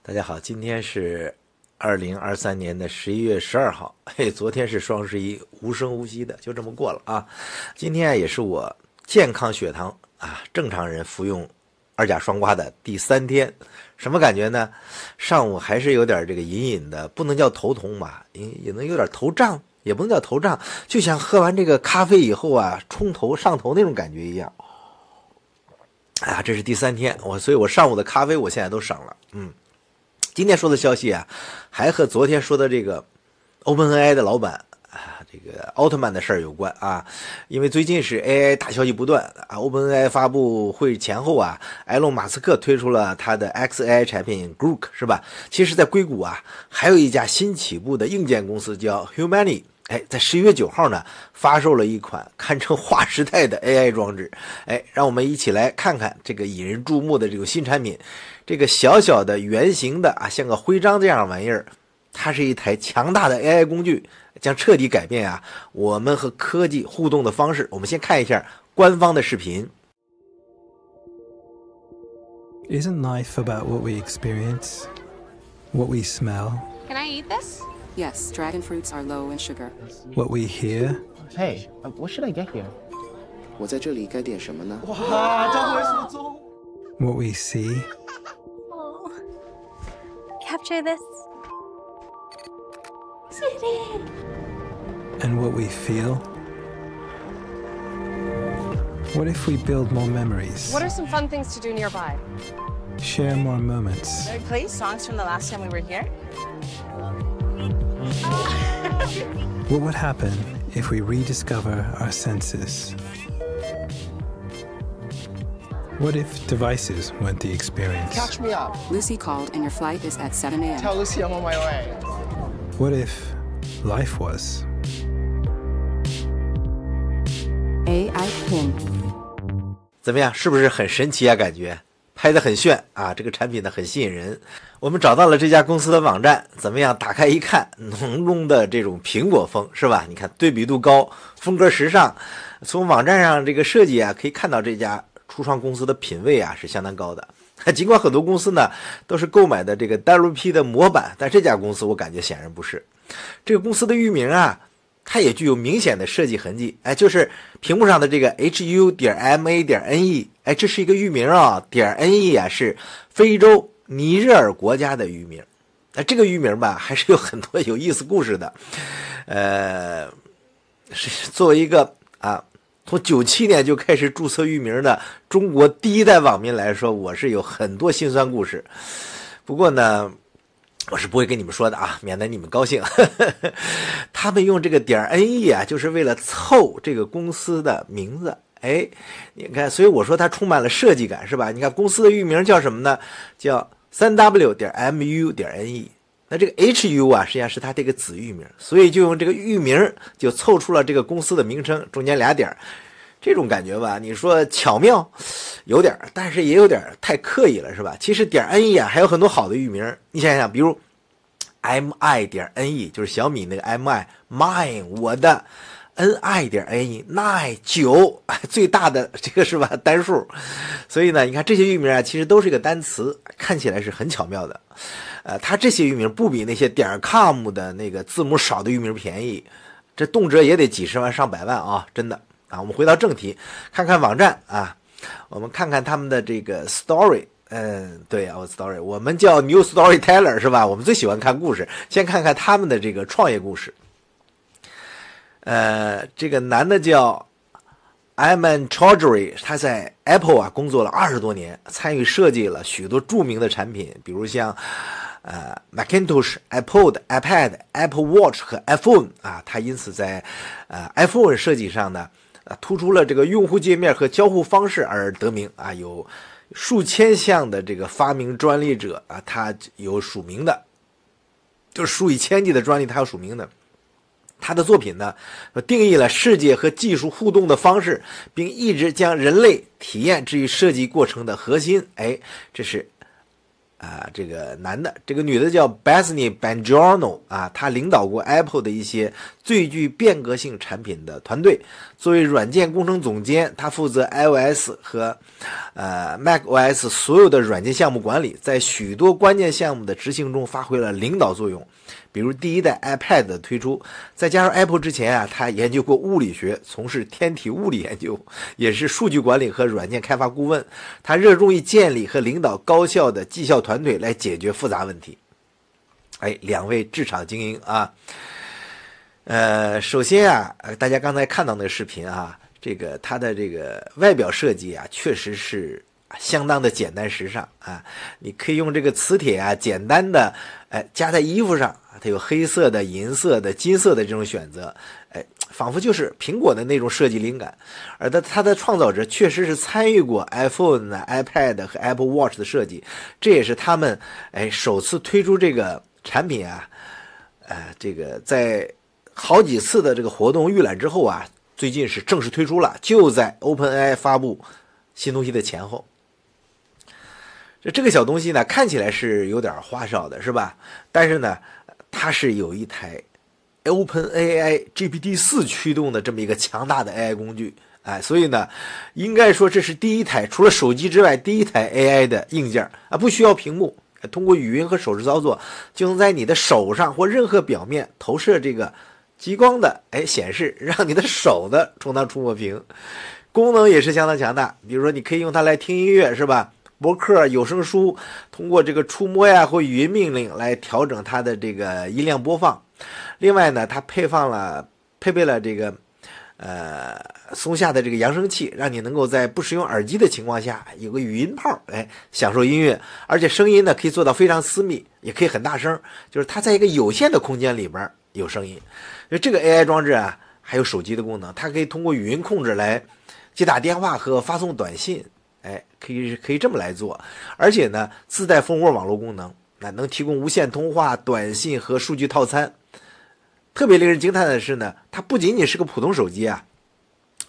大家好，今天是2023年的11月12号。昨天是双十一，无声无息的就这么过了啊。今天也是我健康血糖正常人服用二甲双胍的第3天。什么感觉呢？上午还是有点这个隐隐的，不能叫头痛吧，也能有点头胀，也不能叫头胀，就像喝完这个咖啡以后冲头上头那种感觉一样。这是第3天，所以我上午的咖啡我现在都省了。今天说的消息还和昨天说的这个 OpenAI 的老板这个奥特曼的事儿有关因为最近是 AI 大消息不断OpenAI 发布会前后埃隆马斯克推出了他的 XAI 产品 Grok 是吧？其实在硅谷还有一家新起步的硬件公司叫 Humani，在11月9号呢发售了一款堪称划时代的 AI 装置。让我们一起来看看这个引人注目的这个新产品。这个小小的圆形的像个徽章这样的玩意儿，它是一台强大的 AI 工具，将彻底改变我们和科技互动的方式。我们先看一下官方的视频。 Isn't life about what we experience? What we smell? Can I eat this? Yes, dragon fruits are low in sugar. What we hear? Hey, what should I get here? 我在这里该点什么呢？哇，这回数中。 What we see? Oh. Capture this. Sweetie. And what we feel? What if we build more memories? What are some fun things to do nearby? Share more moments? Can we play songs from the last time we were here? What would happen if we rediscover our senses? What if devices weren't the experience? Catch me up. Lucy called and your flight is at 7 a.m. Tell Lucy I'm on my way. What if life was? AI Pin。怎么样？是不是很神奇感觉拍得很炫这个产品呢很吸引人。我们找到了这家公司的网站，怎么样？打开一看，浓浓的这种苹果风是吧？你看对比度高，风格时尚。从网站上这个设计可以看到这家初创公司的品位是相当高的。尽管很多公司呢都是购买的这个单独批的模板，但这家公司我感觉显然不是。这个公司的域名它也具有明显的设计痕迹，就是屏幕上的这个 hu.ma.ne， 这是一个域名.ne 是非洲尼日尔国家的域名。这个域名还是有很多有意思故事的。是作为一个从97年就开始注册域名的中国第一代网民来说，我是有很多辛酸故事。不过呢，我是不会跟你们说的免得你们高兴。他们用这个.ne就是为了凑这个公司的名字。你看，所以我说它充满了设计感，是吧？你看公司的域名叫什么呢？叫 3w.mu.ne。那这个 HU实际上是它这个子域名，所以就用这个域名就凑出了这个公司的名称，中间俩点。这种感觉你说巧妙有点，但是也有点太刻意了，是吧？其实.ne还有很多好的域名，你想想，比如 mi.ne 就是小米那个 mi，mine 我的，ni.ne 9最大的这个是吧单数。所以呢，你看这些域名其实都是一个单词，看起来是很巧妙的。它这些域名不比那些.com 的那个字母少的域名便宜，这动辄也得几十万上百万真的我们回到正题，看看网站我们看看他们的这个 story。对story 我们叫 new storyteller 是吧？我们最喜欢看故事，先看看他们的这个创业故事。这个男的叫 Ayman Chaudhry， 他在 Apple 工作了20多年，参与设计了许多著名的产品，比如像Macintosh、iPod、iPad、Apple Watch 和 iPhone 他因此在iPhone 设计上呢突出了这个用户界面和交互方式而得名有数千项的这个发明专利者他有署名的，就是数以千计的专利他有署名的。他的作品呢定义了世界和技术互动的方式，并一直将人类体验置于设计过程的核心。这是这个男的。这个女的叫 Bethany Bongiorno 她领导过 Apple 的一些最具变革性产品的团队。作为软件工程总监，他负责 iOS 和macOS 所有的软件项目管理，在许多关键项目的执行中发挥了领导作用。比如第一代 iPad 的推出，在加入 Apple 之前啊，他研究过物理学，从事天体物理研究，也是数据管理和软件开发顾问。他热衷于建立和领导高效的绩效团队来解决复杂问题。两位职场精英啊。首先啊，大家刚才看到那个视频啊，这个它的这个外表设计啊，确实是相当的简单时尚啊。你可以用这个磁铁啊，简单的加在衣服上，它有黑色的、银色的、金色的这种选择，仿佛就是苹果的那种设计灵感。而它的创造者确实是参与过 iPhone、iPad 和 Apple Watch 的设计，这也是他们首次推出这个产品啊，这个在好几次的这个活动预览之后啊，最近是正式推出了，就在 OpenAI 发布新东西的前后。这个小东西呢，看起来是有点花哨的，是吧？但是呢，它是有一台 OpenAI GPT-4 驱动的这么一个强大的 AI 工具，所以呢，应该说这是第一台除了手机之外第一台 AI 的硬件啊，不需要屏幕，通过语音和手势操作，就能在你的手上或任何表面投射这个激光的显示，让你的手的充当触摸屏。功能也是相当强大，比如说你可以用它来听音乐，是吧？博客、有声书，通过这个触摸呀或语音命令来调整它的这个音量播放。另外呢，它配备了这个松下的这个扬声器，让你能够在不使用耳机的情况下有个语音泡，享受音乐。而且声音呢可以做到非常私密，也可以很大声，就是它在一个有限的空间里边有声音。这个 AI 装置啊，还有手机的功能，它可以通过语音控制来接打电话和发送短信，可以这么来做。而且呢，自带蜂窝网络功能，能提供无线通话、短信和数据套餐。特别令人惊叹的是呢，它不仅仅是个普通手机啊，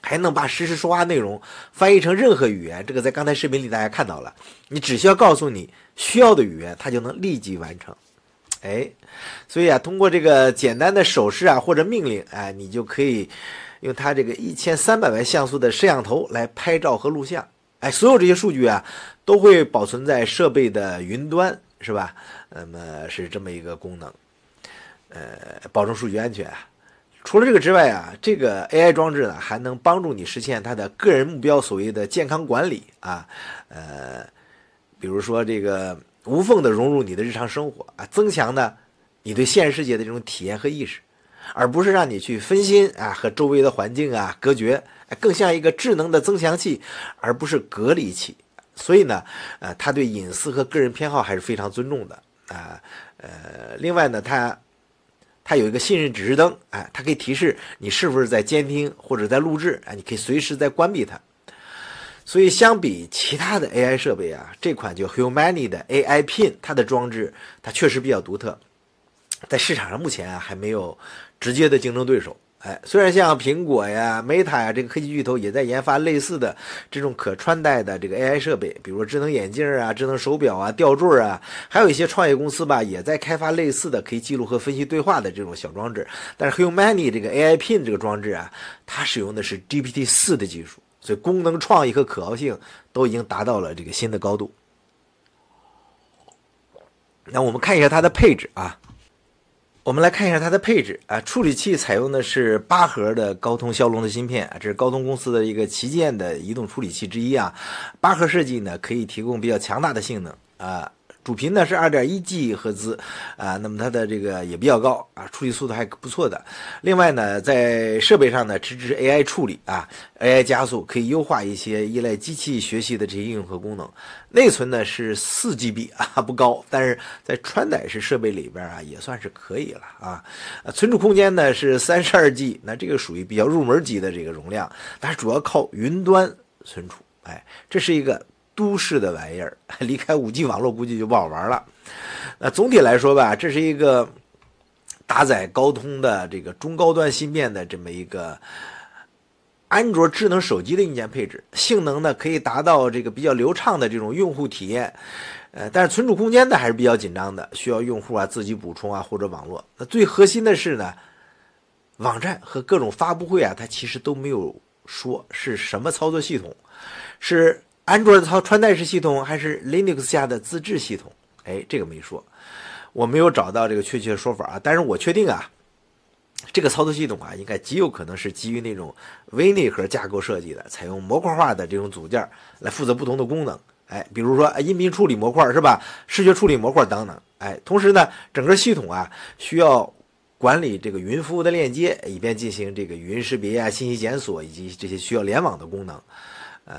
还能把实时说话内容翻译成任何语言。这个在刚才视频里大家看到了，你只需要告诉你需要的语言，它就能立即完成。所以啊，通过这个简单的手势啊或者命令，你就可以用它这个1300万像素的摄像头来拍照和录像。所有这些数据啊都会保存在设备的云端，是吧？那么是这么一个功能，保证数据安全啊。除了这个之外啊，这个 AI 装置呢还能帮助你实现它的个人目标，所谓的健康管理啊，比如说这个无缝的融入你的日常生活啊，增强呢你对现实世界的这种体验和意识，而不是让你去分心啊和周围的环境啊隔绝，更像一个智能的增强器，而不是隔离器。所以呢，它对隐私和个人偏好还是非常尊重的啊。另外呢，它有一个信任指示灯，它可以提示你是不是在监听或者在录制，你可以随时在关闭它。所以相比其他的 AI 设备啊，这款叫 Humani 的 AI Pin， 它的装置它确实比较独特，在市场上目前还没有直接的竞争对手。虽然像苹果呀、Meta 呀这个科技巨头也在研发类似的这种可穿戴的这个 AI 设备，比如说智能眼镜啊、智能手表啊、吊坠啊，还有一些创业公司吧也在开发类似的可以记录和分析对话的这种小装置。但是 Humani 这个 AI Pin 这个装置啊，它使用的是 GPT-4 的技术，所以功能创意和可靠性都已经达到了这个新的高度。那我们看一下它的配置啊。处理器采用的是8核的高通骁龙的芯片，这是高通公司的一个旗舰的移动处理器之一啊。8核设计呢，可以提供比较强大的性能啊。主频呢是 2.1G 赫兹啊，那么它的这个也比较高啊，处理速度还不错的。另外呢，在设备上呢支持 AI 处理啊 ，AI 加速可以优化一些依赖机器学习的这些应用和功能。内存呢是 4GB 啊，不高，但是在穿戴式设备里边啊也算是可以了啊。存储空间呢是 32G， 那这个属于比较入门级的这个容量，但是主要靠云端存储。这是一个都市的玩意儿，离开 5G 网络估计就不好玩了。那总体来说吧，这是一个搭载高通的这个中高端芯片的这么一个安卓智能手机的硬件配置，性能呢可以达到这个比较流畅的这种用户体验。但是存储空间呢还是比较紧张的，需要用户啊自己补充啊或者网络。那最核心的是呢，网站和各种发布会啊，它其实都没有说是什么操作系统，是安卓的穿戴式系统还是 Linux 下的自制系统，这个没说，我没有找到这个确切的说法啊。但是我确定啊，这个操作系统啊，应该极有可能是基于那种微内核架构设计的，采用模块化的这种组件来负责不同的功能。比如说音频处理模块是吧？视觉处理模块等等。同时呢，整个系统啊需要管理这个云服务的链接，以便进行这个语音识别啊、信息检索以及这些需要联网的功能。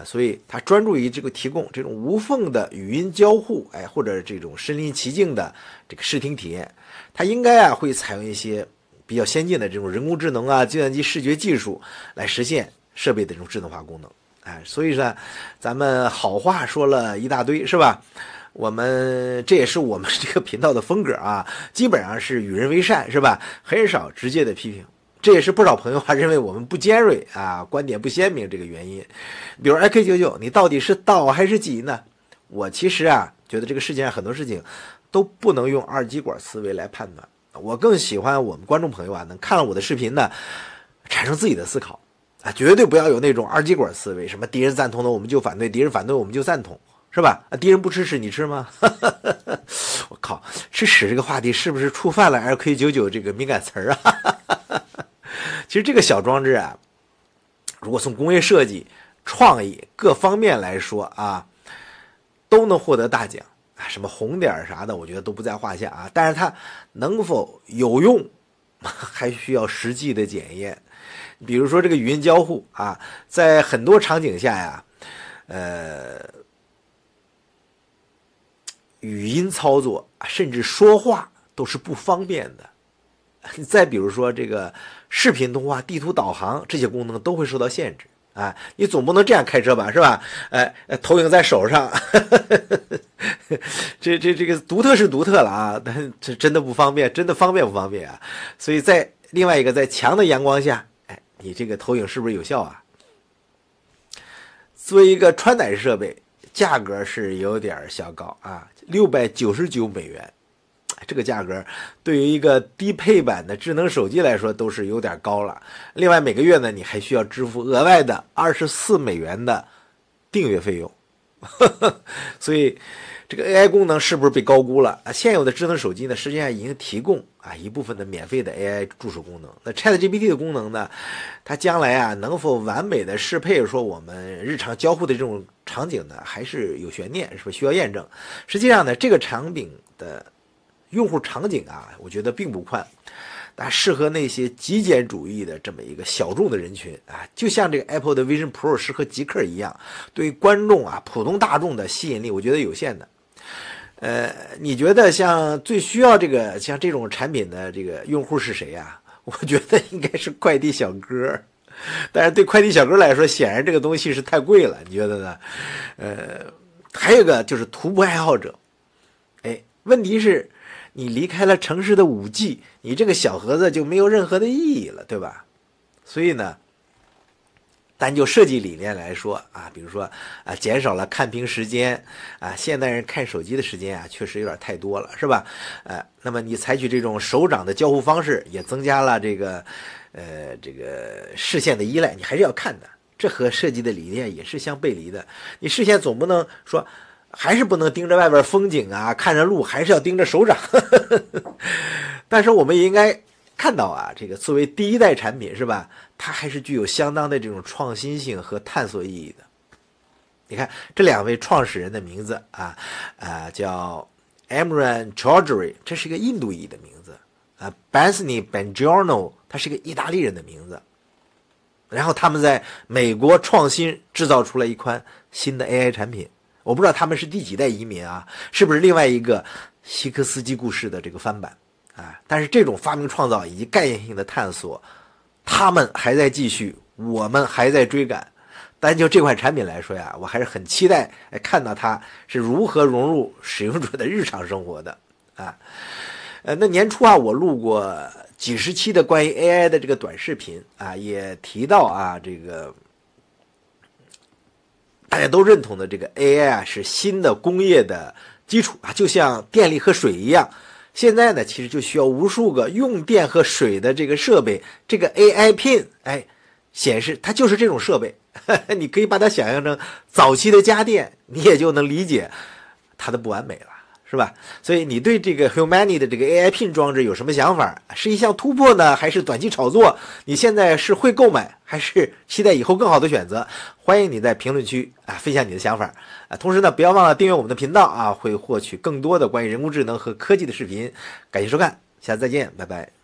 所以它专注于这个提供这种无缝的语音交互，或者这种身临其境的这个视听体验。它应该啊会采用一些比较先进的这种人工智能啊、计算机视觉技术来实现设备的这种智能化功能。所以呢，咱们好话说了一大堆，是吧？这也是我们这个频道的风格啊，基本上是与人为善，是吧？很少直接的批评。这也是不少朋友认为我们不尖锐啊，观点不鲜明这个原因。比如 IK99， 你到底是道还是己呢？我其实啊，觉得这个世界上很多事情都不能用二极管思维来判断。我更喜欢我们观众朋友啊，能看了我的视频呢，产生自己的思考啊，绝对不要有那种二极管思维，什么敌人赞同的我们就反对，敌人反对我们就赞同，是吧？敌人不吃屎你吃吗？我靠，吃屎这个话题是不是触犯了 LK99 这个敏感词啊？其实这个小装置啊，如果从工业设计、创意各方面来说啊，都能获得大奖啊，什么红点啥的，我觉得都不在话下啊。但是它能否有用，还需要实际的检验。比如说这个语音交互啊，在很多场景下呀，语音操作甚至说话都是不方便的。再比如说这个视频通话、地图导航这些功能都会受到限制啊！你总不能这样开车吧，是吧？投影在手上，这个独特是独特了啊，但这真的不方便，真的方便不方便啊？所以在另外一个在强的阳光下，你这个投影是不是有效啊？作为一个穿戴式设备，价格是有点小高啊，$699。这个价格对于一个低配版的智能手机来说都是有点高了。另外每个月呢，你还需要支付额外的$24的订阅费用。所以这个 AI 功能是不是被高估了？现有的智能手机呢，实际上已经提供一部分的免费的 AI 助手功能。那 ChatGPT 的功能呢，它将来啊能否完美的适配说我们日常交互的这种场景呢，还是有悬念，是不是需要验证？实际上呢，这个产品的用户场景啊，我觉得并不宽，但适合那些极简主义的这么一个小众的人群啊，就像这个 Apple 的 Vision Pro 适合极客一样，对观众啊普通大众的吸引力，我觉得有限的。你觉得像最需要像这种产品的这个用户是谁啊？我觉得应该是快递小哥，但是对快递小哥来说，显然这个东西是太贵了，你觉得呢？还有一个就是徒步爱好者，问题是你离开了城市的5G， 你这个小盒子就没有任何的意义了，对吧？所以呢，单就设计理念来说啊，比如说减少了看屏时间啊，现代人看手机的时间啊，确实有点太多了，是吧？那么你采取这种手掌的交互方式，也增加了这个视线的依赖，你还是要看的，这和设计的理念也是相背离的。你视线总不能说，还是不能盯着外边风景啊，看着路，还是要盯着手掌。但是我们也应该看到啊，这个作为第一代产品，是吧？它还是具有相当的这种创新性和探索意义的。你看这2位创始人的名字叫 Imran Chaudhry， 这是一个印度裔的名字Bethany Bengiorno， 他是一个意大利人的名字。然后他们在美国创新制造出了一款新的 AI 产品。我不知道他们是第几代移民啊，是不是另外一个希克斯基故事的这个翻版但是这种发明创造以及概念性的探索，他们还在继续，我们还在追赶。但就这款产品来说呀，我还是很期待看到它是如何融入使用者的日常生活的那年初我录过几十期的关于 AI 的这个短视频也提到这个大家都认同的这个 AI 是新的工业的基础就像电力和水一样，现在呢，其实就需要无数个用电和水的这个设备，这个 AI Pin， 显示它就是这种设备，你可以把它想象成早期的家电，你也就能理解它的不完美了，是吧？所以你对这个 Humani 的这个 AI Pin 装置有什么想法？是一项突破呢，还是短期炒作？你现在是会购买，还是期待以后更好的选择？欢迎你在评论区分享你的想法同时呢，不要忘了订阅我们的频道会获取更多的关于人工智能和科技的视频。感谢收看，下次再见，拜拜。